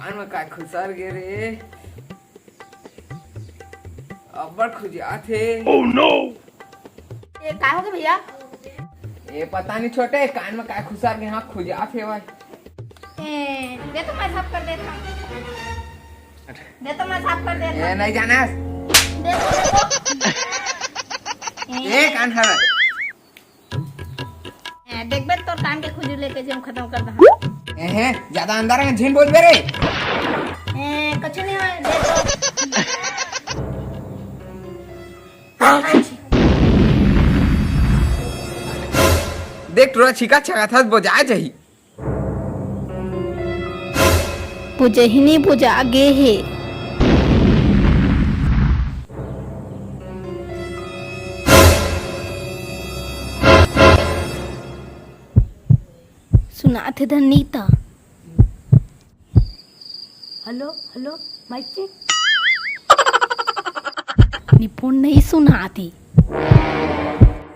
कान में काय खुसर गे रे अब्बड़ खुजियात हे। ओह नो ये काय हो गया भैया? ये पता नहीं छोटे कान में काय खुसर गे हाँ खुजियात हे भाई। दे तो मैं साफ कर देता हूँ। दे तो मैं साफ कर देता ये नहीं जाना दे ये कान है देख बे तो कान के खुजली लेके जो खत्म कर दा। ज्यादा अंदर है झीन बोल बे रे कुछ नहीं है दे दो। देख थोड़ा छिका छका था बजा जाही पूजे ही नहीं पूजा आगे है। सुना थे Dhanita. Hello hello mike check. Nipun नहीं सुना थी।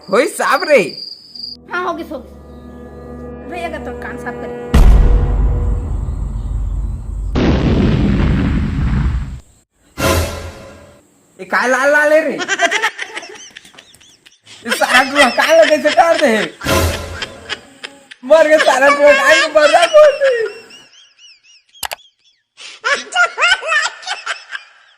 होई साहब रे हाँ होगी सो भैया का तो कान साफ करे। ये काय लाल लाल है रे ये सारा टुआ काय लगे से काट दे मर गया सारा टुआ काय को बर्बाद कर दे।